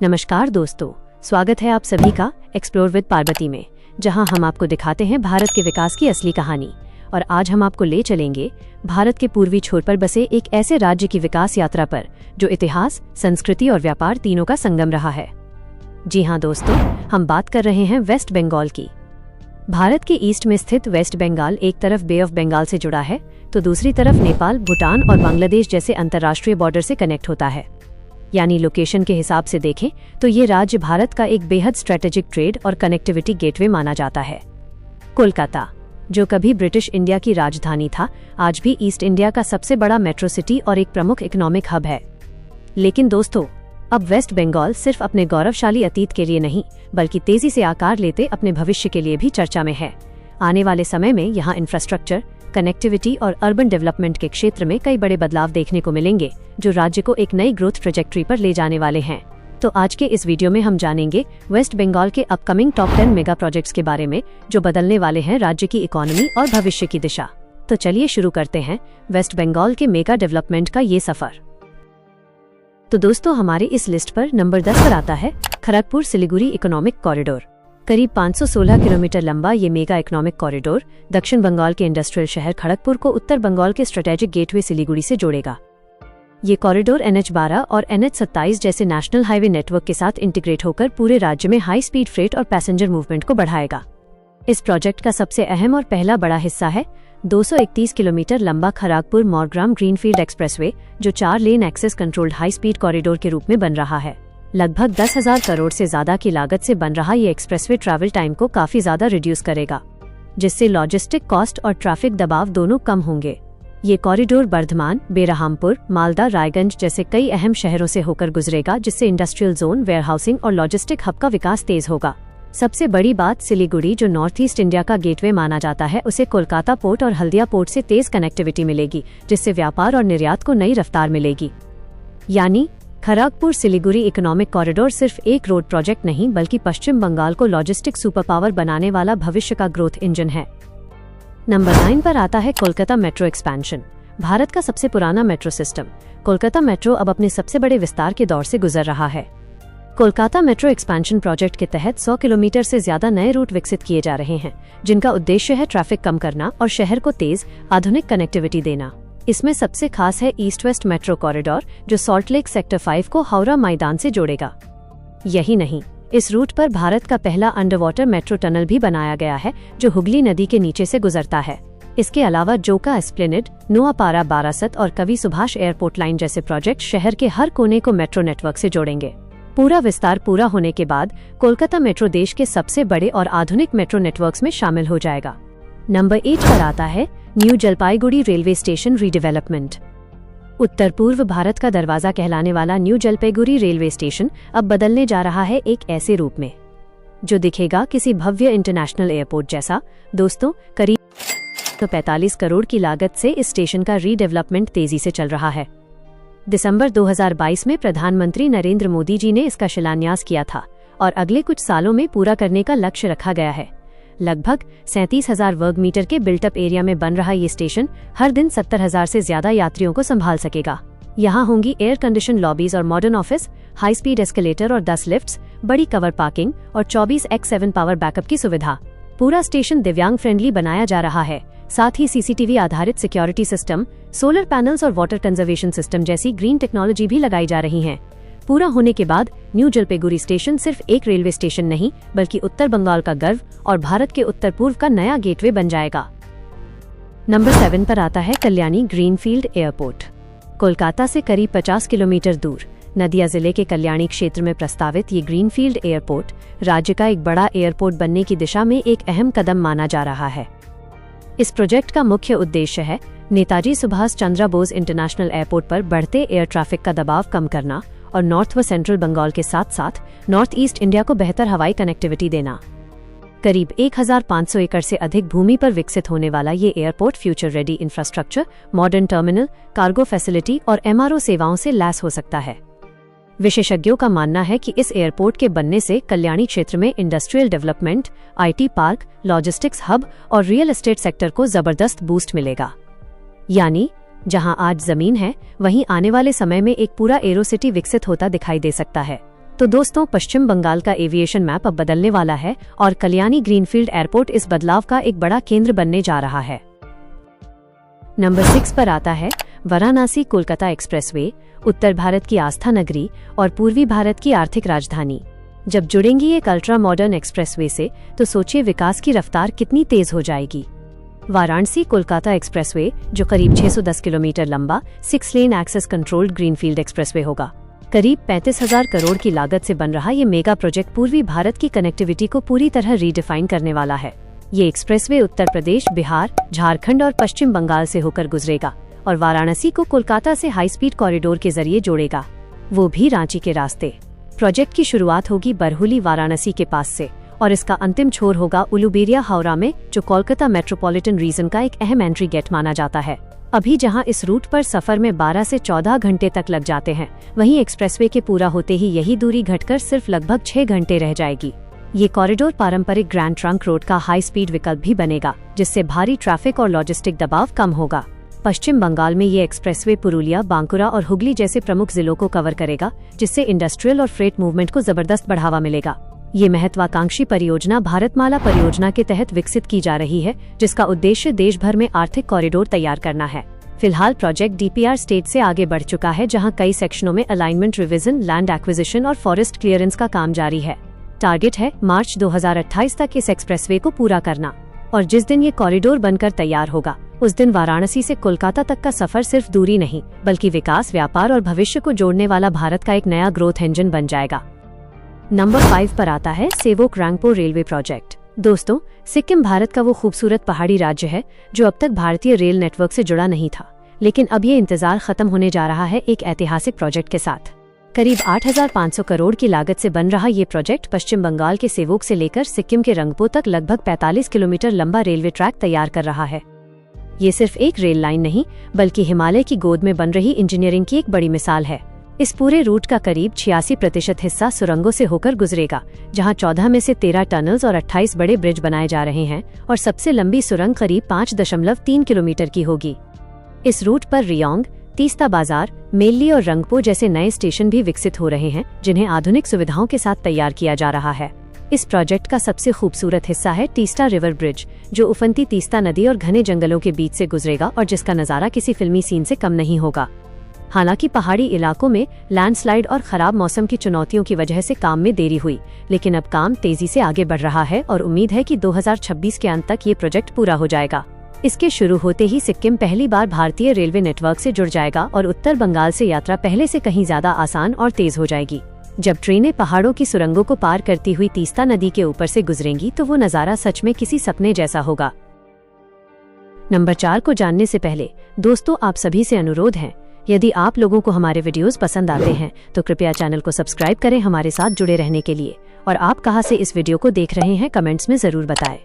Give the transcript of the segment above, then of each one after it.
नमस्कार दोस्तों, स्वागत है आप सभी का एक्सप्लोर विद पार्वती में, जहां हम आपको दिखाते हैं भारत के विकास की असली कहानी। और आज हम आपको ले चलेंगे भारत के पूर्वी छोर पर बसे एक ऐसे राज्य की विकास यात्रा पर जो इतिहास, संस्कृति और व्यापार तीनों का संगम रहा है। जी हाँ दोस्तों, हम बात कर रहे हैं वेस्ट बंगाल की। भारत के ईस्ट में स्थित वेस्ट बंगाल एक तरफ बे ऑफ बंगाल से जुड़ा है तो दूसरी तरफ नेपाल, भूटान और बांग्लादेश जैसे अंतर्राष्ट्रीय बॉर्डर से कनेक्ट होता है। यानी लोकेशन के हिसाब से देखें तो ये राज्य भारत का एक बेहद स्ट्रेटेजिक ट्रेड और कनेक्टिविटी गेटवे माना जाता है। कोलकाता, जो कभी ब्रिटिश इंडिया की राजधानी था, आज भी ईस्ट इंडिया का सबसे बड़ा मेट्रो सिटी और एक प्रमुख इकोनॉमिक हब है। लेकिन दोस्तों, अब वेस्ट बंगाल सिर्फ अपने गौरवशाली अतीत के लिए नहीं, बल्कि तेजी से आकार लेते अपने भविष्य के लिए भी चर्चा में है। आने वाले समय में यहाँ इंफ्रास्ट्रक्चर, कनेक्टिविटी और अर्बन डेवलपमेंट के क्षेत्र में कई बड़े बदलाव देखने को मिलेंगे, जो राज्य को एक नई ग्रोथ ट्रेजेक्टरी पर ले जाने वाले हैं। तो आज के इस वीडियो में हम जानेंगे वेस्ट बंगाल के अपकमिंग टॉप 10 मेगा प्रोजेक्ट्स के बारे में, जो बदलने वाले हैं राज्य की इकोनॉमी और भविष्य की दिशा। तो चलिए शुरू करते हैं वेस्ट बंगाल के मेगा डेवलपमेंट का ये सफर। तो दोस्तों, हमारी इस लिस्ट पर नंबर 10 पर आता है खड़गपुर सिलीगुड़ी इकोनॉमिक कॉरिडोर। करीब 516 किलोमीटर लंबा ये मेगा इकोनॉमिक कॉरिडोर दक्षिण बंगाल के इंडस्ट्रियल शहर खड़गपुर को उत्तर बंगाल के स्ट्रेटेजिक गेटवे सिलीगुड़ी से जोड़ेगा। ये कॉरिडोर NH12 और NH27 जैसे नेशनल हाईवे नेटवर्क के साथ इंटीग्रेट होकर पूरे राज्य में हाई स्पीड फ्रेट और पैसेंजर मूवमेंट को बढ़ाएगा। इस प्रोजेक्ट का सबसे अहम और पहला बड़ा हिस्सा है 231 किलोमीटर लंबा खड़गपुर मोरग्राम ग्रीनफील्ड एक्सप्रेसवे, जो 4 lane access controlled high speed corridor के रूप में बन रहा है। लगभग 10,000 करोड़ से ज्यादा की लागत से बन रहा ये एक्सप्रेसवे ट्रैवल टाइम को काफी ज्यादा रिड्यूस करेगा, जिससे लॉजिस्टिक कॉस्ट और ट्रैफिक दबाव दोनों कम होंगे। ये कॉरिडोर बर्धमान, बेरहामपुर, मालदा, रायगंज जैसे कई अहम शहरों से होकर गुजरेगा, जिससे इंडस्ट्रियल जोन, वेयरहाउसिंग और लॉजिस्टिक हब का विकास तेज होगा। सबसे बड़ी बात, सिलीगुड़ी जो नॉर्थ ईस्ट इंडिया का गेटवे माना जाता है, उसे कोलकाता पोर्ट और हल्दिया पोर्ट से तेज कनेक्टिविटी मिलेगी, जिससे व्यापार और निर्यात को नई रफ्तार मिलेगी। यानी खड़गपुर सिलीगुड़ी इकोनॉमिक कॉरिडोर सिर्फ एक रोड प्रोजेक्ट नहीं, बल्कि पश्चिम बंगाल को लॉजिस्टिक सुपर पावर बनाने वाला भविष्य का ग्रोथ इंजन है। नंबर 9 पर आता है कोलकाता मेट्रो एक्सपेंशन। भारत का सबसे पुराना मेट्रो सिस्टम कोलकाता मेट्रो अब अपने सबसे बड़े विस्तार के दौर से गुजर रहा है। कोलकाता मेट्रो एक्सपेंशन प्रोजेक्ट के तहत 100 किलोमीटर से ज्यादा नए रूट विकसित किए जा रहे हैं, जिनका उद्देश्य है ट्रैफिक कम करना और शहर को तेज, आधुनिक कनेक्टिविटी देना। इसमें सबसे खास है ईस्ट वेस्ट मेट्रो कॉरिडोर, जो सॉल्ट लेक सेक्टर 5 को हावड़ा मैदान से जोड़ेगा। यही नहीं, इस रूट पर भारत का पहला अंडर वाटर मेट्रो टनल भी बनाया गया है, जो हुगली नदी के नीचे से गुजरता है। इसके अलावा जोका एस्प्लेनेड, नुआपाड़ा बारासत और कवि सुभाष एयरपोर्ट लाइन जैसे प्रोजेक्ट शहर के हर कोने को मेट्रो नेटवर्क से जोड़ेंगे। पूरा विस्तार पूरा होने के बाद कोलकाता मेट्रो देश के सबसे बड़े और आधुनिक मेट्रो नेटवर्क्स में शामिल हो जाएगा। नंबर 8 पर आता है new Jalpaiguri railway station redevelopment. उत्तर पूर्व भारत का दरवाजा कहलाने वाला न्यू जलपाईगुड़ी रेलवे स्टेशन अब बदलने जा रहा है एक ऐसे रूप में जो दिखेगा किसी भव्य इंटरनेशनल एयरपोर्ट जैसा। दोस्तों, करीब 45 करोड़ की लागत से इस स्टेशन का रीडेवलपमेंट तेजी से चल रहा है। दिसंबर 2022 में प्रधानमंत्री नरेंद्र मोदी जी ने इसका शिलान्यास किया था और अगले कुछ सालों में पूरा करने का लक्ष्य रखा गया है। लगभग 37,000 वर्ग मीटर के बिल्टअप एरिया में बन रहा ये स्टेशन हर दिन 70,000 से ज्यादा यात्रियों को संभाल सकेगा। यहाँ होंगी एयर कंडीशन लॉबीज और modern office, high speed escalator और 10 लिफ्ट्स, बड़ी कवर पार्किंग और 24/7 पावर बैकअप की सुविधा। पूरा स्टेशन दिव्यांग फ्रेंडली बनाया जा रहा है। साथ ही CCTV आधारित सिक्योरिटी सिस्टम, सोलर पैनल्स और वाटर कंजर्वेशन सिस्टम जैसी ग्रीन टेक्नोलॉजी भी लगाई जा रही है। पूरा होने के बाद न्यू जलपाईगुड़ी स्टेशन सिर्फ एक रेलवे स्टेशन नहीं, बल्कि उत्तर बंगाल का गर्व और भारत के उत्तर पूर्व का नया गेटवे बन जाएगा। नंबर 7 पर आता है कल्याणी ग्रीनफील्ड एयरपोर्ट। कोलकाता से करीब 50 किलोमीटर दूर नदिया जिले के कल्याणी क्षेत्र में प्रस्तावित ये ग्रीनफील्ड एयरपोर्ट राज्य का एक बड़ा एयरपोर्ट बनने की दिशा में एक अहम कदम माना जा रहा है। इस प्रोजेक्ट का मुख्य उद्देश्य है नेताजी सुभाष चंद्र बोस इंटरनेशनल एयरपोर्ट पर बढ़ते एयर ट्रैफिक का दबाव कम करना और नॉर्थ व सेंट्रल बंगाल के साथ साथ नॉर्थ ईस्ट इंडिया को बेहतर हवाई कनेक्टिविटी देना। करीब 1,500 एकड़ से अधिक भूमि पर विकसित होने वाला ये airport future ready infrastructure, modern terminal, cargo facility और MRO सेवाओं से लैस हो सकता है। विशेषज्ञों का मानना है कि इस एयरपोर्ट के बनने से कल्याणी क्षेत्र में industrial development, IT park, logistics hub और रियल एस्टेट सेक्टर को जबरदस्त बूस्ट मिलेगा। यानी जहां आज जमीन है, वहीं आने वाले समय में एक पूरा एरो सिटी विकसित होता दिखाई दे सकता है। तो दोस्तों, पश्चिम बंगाल का एविएशन मैप अब बदलने वाला है और कल्याणी ग्रीनफील्ड एयरपोर्ट इस बदलाव का एक बड़ा केंद्र बनने जा रहा है। नंबर 6 पर आता है वाराणसी कोलकाता एक्सप्रेसवे, उत्तर भारत की आस्था नगरी और पूर्वी भारत की आर्थिक राजधानी। जब जुड़ेंगी एक अल्ट्रा मॉडर्न एक्सप्रेसवे से तो सोचिए विकास की रफ्तार कितनी तेज हो जाएगी। वाराणसी कोलकाता एक्सप्रेसवे, जो करीब 610 किलोमीटर लंबा 6 lane access controlled greenfield expressway होगा, करीब 35,000 करोड़ की लागत से बन रहा ये मेगा प्रोजेक्ट पूर्वी भारत की कनेक्टिविटी को पूरी तरह रीडिफाइन करने वाला है। ये एक्सप्रेसवे उत्तर प्रदेश, बिहार, झारखंड और पश्चिम बंगाल से होकर गुजरेगा और वाराणसी को कोलकाता से हाई स्पीड कॉरिडोर के जरिए जोड़ेगा, वो भी रांची के रास्ते। प्रोजेक्ट की शुरुआत होगी बरहुली वाराणसी के पास से और इसका अंतिम छोर होगा उलूबेरिया हावड़ा में, जो कोलकाता मेट्रोपॉलिटन रीजन का एक अहम एंट्री गेट माना जाता है। अभी जहां इस रूट पर सफर में 12 से 14 घंटे तक लग जाते हैं, वहीं एक्सप्रेसवे के पूरा होते ही यही दूरी घटकर सिर्फ लगभग 6 घंटे रह जाएगी। ये कॉरिडोर पारंपरिक ग्रैंड ट्रंक रोड का हाई स्पीड विकल्प भी बनेगा, जिससे भारी ट्रैफिक और लॉजिस्टिक दबाव कम होगा। पश्चिम बंगाल में ये एक्सप्रेसवे पुरुलिया, बांकुरा और हुगली जैसे प्रमुख जिलों को कवर करेगा, जिससे इंडस्ट्रियल और फ्रेट मूवमेंट को जबरदस्त बढ़ावा मिलेगा। ये महत्वाकांक्षी परियोजना भारतमाला परियोजना के तहत विकसित की जा रही है, जिसका उद्देश्य देश भर में आर्थिक कॉरिडोर तैयार करना है। फिलहाल प्रोजेक्ट डीपीआर स्टेज से आगे बढ़ चुका है, जहां कई सेक्शनों में अलाइनमेंट रिवीजन, लैंड एक्विजिशन और फॉरेस्ट क्लियरेंस का काम जारी है। टारगेट है मार्च 2028 तक इस एक्सप्रेसवे को पूरा करना और जिस दिन ये कॉरिडोर बनकर तैयार होगा, उस दिन वाराणसी से कोलकाता तक का सफर सिर्फ दूरी नहीं, बल्कि विकास, व्यापार और भविष्य को जोड़ने वाला भारत का एक नया ग्रोथ इंजन बन जाएगा। नंबर 5 पर आता है सेवोक रंगपो रेलवे प्रोजेक्ट। दोस्तों, सिक्किम भारत का वो खूबसूरत पहाड़ी राज्य है जो अब तक भारतीय रेल नेटवर्क से जुड़ा नहीं था, लेकिन अब ये इंतजार खत्म होने जा रहा है एक ऐतिहासिक प्रोजेक्ट के साथ। करीब 8,500 करोड़ की लागत से बन रहा ये प्रोजेक्ट पश्चिम बंगाल के सेवोक से लेकर सिक्किम के रंगपो तक लगभग 45 किलोमीटर लंबा रेलवे ट्रैक तैयार कर रहा है। ये सिर्फ एक रेल लाइन नहीं, बल्कि हिमालय की गोद में बन रही इंजीनियरिंग की एक बड़ी मिसाल है। इस पूरे रूट का करीब 86% हिस्सा सुरंगों से होकर गुजरेगा, जहां 14 में से 13 टनल्स और 28 बड़े ब्रिज बनाए जा रहे हैं और सबसे लंबी सुरंग करीब 5.3 किलोमीटर की होगी। इस रूट पर रियोंग, तीस्ता बाजार, मेल्ली और रंगपो जैसे नए स्टेशन भी विकसित हो रहे हैं, जिन्हें आधुनिक सुविधाओं के साथ तैयार किया जा रहा है। इस प्रोजेक्ट का सबसे खूबसूरत हिस्सा है तीस्ता रिवर ब्रिज, जो उफनती तीस्ता नदी और घने जंगलों के बीच से गुजरेगा और जिसका नजारा किसी फिल्मी सीन से कम नहीं होगा। हालांकि पहाड़ी इलाकों में लैंडस्लाइड और खराब मौसम की चुनौतियों की वजह से काम में देरी हुई, लेकिन अब काम तेजी से आगे बढ़ रहा है और उम्मीद है कि 2026 के अंत तक ये प्रोजेक्ट पूरा हो जाएगा। इसके शुरू होते ही सिक्किम पहली बार भारतीय रेलवे नेटवर्क से जुड़ जाएगा और उत्तर बंगाल से यात्रा पहले से कहीं ज्यादा आसान और तेज हो जाएगी। जब ट्रेनें पहाड़ों की सुरंगों को पार करती हुई तीस्ता नदी के ऊपर से गुजरेंगी तो वो नजारा सच में किसी सपने जैसा होगा। नंबर 4 को जानने से पहले दोस्तों, आप सभी से अनुरोध है, यदि आप लोगों को हमारे वीडियोस पसंद आते हैं तो कृपया चैनल को सब्सक्राइब करें हमारे साथ जुड़े रहने के लिए, और आप कहां से इस वीडियो को देख रहे हैं कमेंट्स में जरूर बताएं।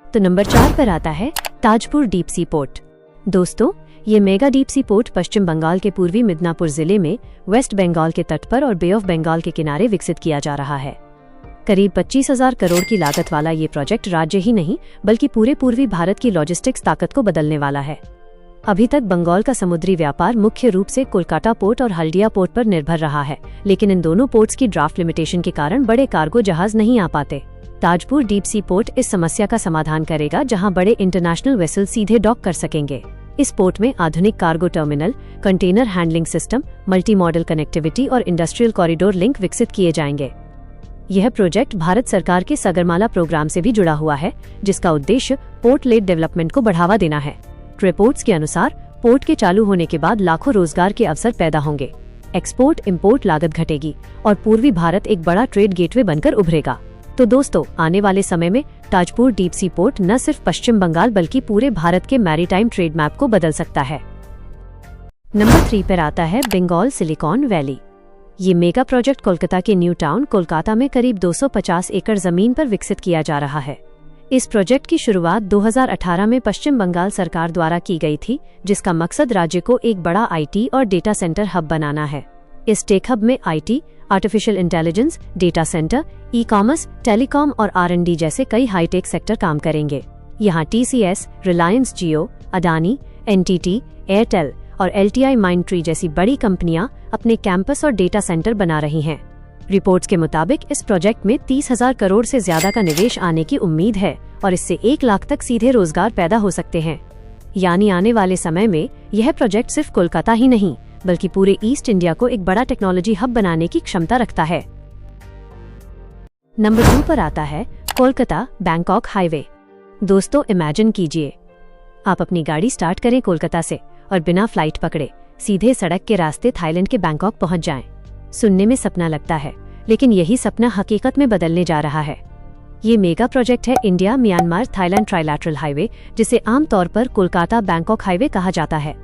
तो नंबर 4 पर आता है ताजपुर डीप सी पोर्ट। दोस्तों, ये मेगा डीप सी पोर्ट पश्चिम बंगाल के पूर्वी मिदनापुर जिले में वेस्ट बंगाल के तट पर और बे ऑफ बंगाल के किनारे विकसित किया जा रहा है। करीब 25,000 करोड़ की लागत वाला ये प्रोजेक्ट राज्य ही नहीं बल्कि पूरे पूर्वी भारत की लॉजिस्टिक्स ताकत को बदलने वाला है। अभी तक बंगाल का समुद्री व्यापार मुख्य रूप से कोलकाता पोर्ट और हल्दिया पोर्ट पर निर्भर रहा है, लेकिन इन दोनों पोर्ट्स की ड्राफ्ट लिमिटेशन के कारण बड़े कार्गो जहाज नहीं आ पाते। ताजपुर डीप सी पोर्ट इस समस्या का समाधान करेगा, जहां बड़े इंटरनेशनल वेसल सीधे डॉक कर सकेंगे। इस पोर्ट में आधुनिक cargo terminal, container handling system, multi modal connectivity और इंडस्ट्रियल कॉरिडोर लिंक विकसित किए जाएंगे। यह प्रोजेक्ट भारत सरकार के सागरमाला प्रोग्राम से भी जुड़ा हुआ है, जिसका उद्देश्य पोर्ट लेड डेवलपमेंट को बढ़ावा देना है। रिपोर्ट्स के अनुसार पोर्ट के चालू होने के बाद लाखों रोजगार के अवसर पैदा होंगे, एक्सपोर्ट इंपोर्ट लागत घटेगी और पूर्वी भारत एक बड़ा ट्रेड गेटवे बनकर उभरेगा। तो दोस्तों, आने वाले समय में ताजपुर डीप सी पोर्ट न सिर्फ पश्चिम बंगाल बल्कि पूरे भारत के मैरीटाइम ट्रेड मैप को बदल सकता है। नंबर 3 पर आता है बंगाल सिलिकॉन वैली। ये मेगा प्रोजेक्ट कोलकाता के न्यू टाउन कोलकाता में करीब 250 एकड़ जमीन पर विकसित किया जा रहा है। इस प्रोजेक्ट की शुरुआत 2018 में पश्चिम बंगाल सरकार द्वारा की गई थी, जिसका मकसद राज्य को एक बड़ा आईटी और डेटा सेंटर हब बनाना है। इस टेक हब में IT, artificial intelligence, data centre, e-commerce, telecom और R&D जैसे कई हाईटेक सेक्टर काम करेंगे। यहाँ TCS, रिलायंस जियो, अडानी, NTT, एयरटेल और LTI माइंडट्री जैसी बड़ी कंपनियां अपने कैंपस और डेटा सेंटर बना रही हैं। रिपोर्ट्स के मुताबिक इस प्रोजेक्ट में 30,000 करोड़ से ज्यादा का निवेश आने की उम्मीद है और इससे 1 लाख तक सीधे रोजगार पैदा हो सकते हैं। यानी आने वाले समय में यह प्रोजेक्ट सिर्फ कोलकाता ही नहीं बल्कि पूरे ईस्ट इंडिया को एक बड़ा टेक्नोलॉजी हब बनाने की क्षमता रखता है। नंबर 2 पर आता है कोलकाता बैंकॉक हाईवे। दोस्तों इमेजिन कीजिए, आप अपनी गाड़ी स्टार्ट करें कोलकाता से और बिना फ्लाइट पकड़े सीधे सड़क के रास्ते थाईलैंड के बैंकॉक पहुंच जाएं। सुनने में सपना लगता है, लेकिन यही सपना हकीकत में बदलने जा रहा है। ये मेगा प्रोजेक्ट है India Myanmar Thailand trilateral highway, जिसे आमतौर पर कोलकाता बैंकॉक हाईवे कहा जाता है।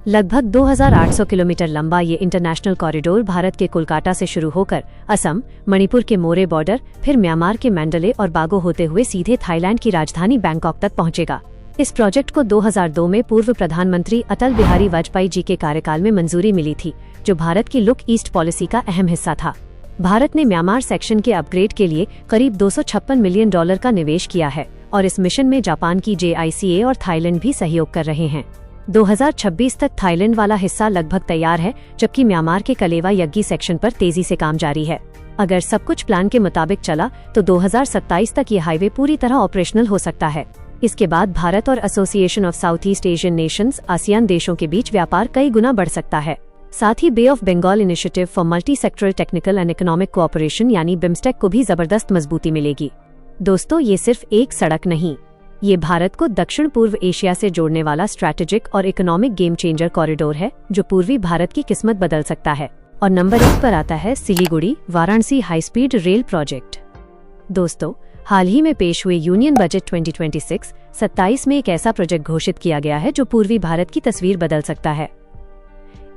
लगभग 2,800 किलोमीटर लंबा ये इंटरनेशनल कॉरिडोर भारत के कोलकाता से शुरू होकर असम, मणिपुर के मोरे बॉर्डर, फिर म्यांमार के मैंडले और बागो होते हुए सीधे थाईलैंड की राजधानी बैंकॉक तक पहुंचेगा। इस प्रोजेक्ट को 2002 में पूर्व प्रधानमंत्री अटल बिहारी वाजपेयी जी के कार्यकाल में मंजूरी मिली थी, जो भारत की लुक ईस्ट पॉलिसी का अहम हिस्सा था। भारत ने म्यांमार सेक्शन के अपग्रेड के लिए करीब $256 मिलियन का निवेश किया है और इस मिशन में जापान की JICA और थाईलैंड भी सहयोग कर रहे हैं। 2026 तक थाईलैंड वाला हिस्सा लगभग तैयार है, जबकि म्यांमार के कलेवा यग्गी सेक्शन पर तेजी से काम जारी है। अगर सब कुछ प्लान के मुताबिक चला तो 2027 तक ये हाईवे पूरी तरह ऑपरेशनल हो सकता है। इसके बाद भारत और association of south east Asian Nations ASEAN देशों के बीच व्यापार कई गुना बढ़ सकता है। साथ ही bay of Bengal initiative for multi sectoral technical and economic cooperation यानी बिम्स्टेक को भी जबरदस्त मजबूती मिलेगी। दोस्तों ये सिर्फ एक सड़क नहीं, ये भारत को दक्षिण पूर्व एशिया से जोड़ने वाला स्ट्रैटेजिक और इकोनॉमिक गेम चेंजर कॉरिडोर है, जो पूर्वी भारत की किस्मत बदल सकता है। और नंबर 1 पर आता है Siliguri Varanasi high speed rail project. दोस्तों हाल ही में पेश हुए यूनियन बजट 2026-27 में एक ऐसा प्रोजेक्ट घोषित किया गया है जो पूर्वी भारत की तस्वीर बदल सकता है।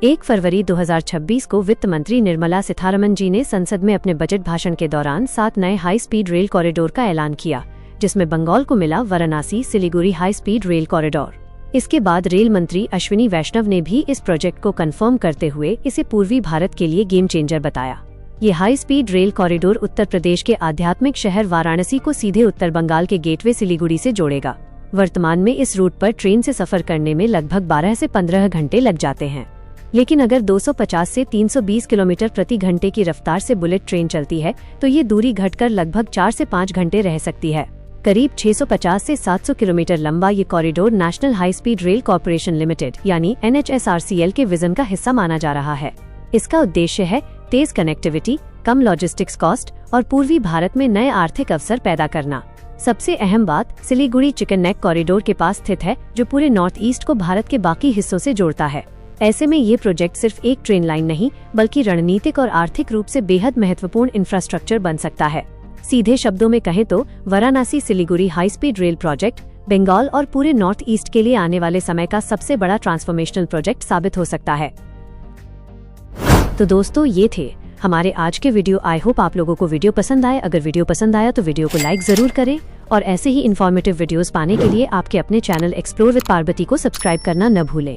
1 फरवरी 2026 को वित्त मंत्री निर्मला सीतारमण जी ने संसद में अपने बजट भाषण के दौरान 7 नए हाई स्पीड रेल कॉरिडोर का ऐलान किया, जिसमें बंगाल को मिला Varanasi Siliguri high speed rail corridor. इसके बाद रेल मंत्री अश्विनी वैष्णव ने भी इस प्रोजेक्ट को कंफर्म करते हुए इसे पूर्वी भारत के लिए गेम चेंजर बताया। ये high speed rail corridor Uttar Pradesh के आध्यात्मिक शहर वाराणसी को सीधे उत्तर बंगाल के गेटवे सिलीगुड़ी से जोड़ेगा। वर्तमान में इस रूट पर ट्रेन से सफर करने में लगभग 12 से 15 घंटे लग जाते हैं, लेकिन अगर 250 से 320 किलोमीटर प्रति घंटे की रफ्तार से बुलेट ट्रेन चलती है तो ये दूरी घटकर लगभग 4 से 5 घंटे रह सकती है। करीब 650 से 700 किलोमीटर लंबा ये corridor national high speed rail corporation limited यानी NHSRCL के विजन का हिस्सा माना जा रहा है। इसका उद्देश्य है तेज कनेक्टिविटी, कम लॉजिस्टिक्स कॉस्ट और पूर्वी भारत में नए आर्थिक अवसर पैदा करना। सबसे अहम बात, सिलीगुड़ी चिकन नेक कॉरिडोर के पास स्थित है, जो पूरे नॉर्थ ईस्ट को भारत के बाकी हिस्सों से जोड़ता है। ऐसे में ये प्रोजेक्ट सिर्फ एक ट्रेन लाइन नहीं बल्कि रणनीतिक और आर्थिक रूप से बेहद महत्वपूर्ण इंफ्रास्ट्रक्चर बन सकता है। सीधे शब्दों में कहें तो Varanasi Siliguri high speed rail project Bengal और पूरे नॉर्थ ईस्ट के लिए आने वाले समय का सबसे बड़ा ट्रांसफॉर्मेशनल प्रोजेक्ट साबित हो सकता है। तो दोस्तों ये थे हमारे आज के वीडियो। आई होप आप लोगों को वीडियो पसंद आए। अगर वीडियो पसंद आया तो वीडियो को लाइक जरूर करें और ऐसे ही इन्फॉर्मेटिव वीडियोस पाने के लिए आपके अपने चैनल एक्सप्लोर विद पार्वती को सब्सक्राइब करना न भूलें।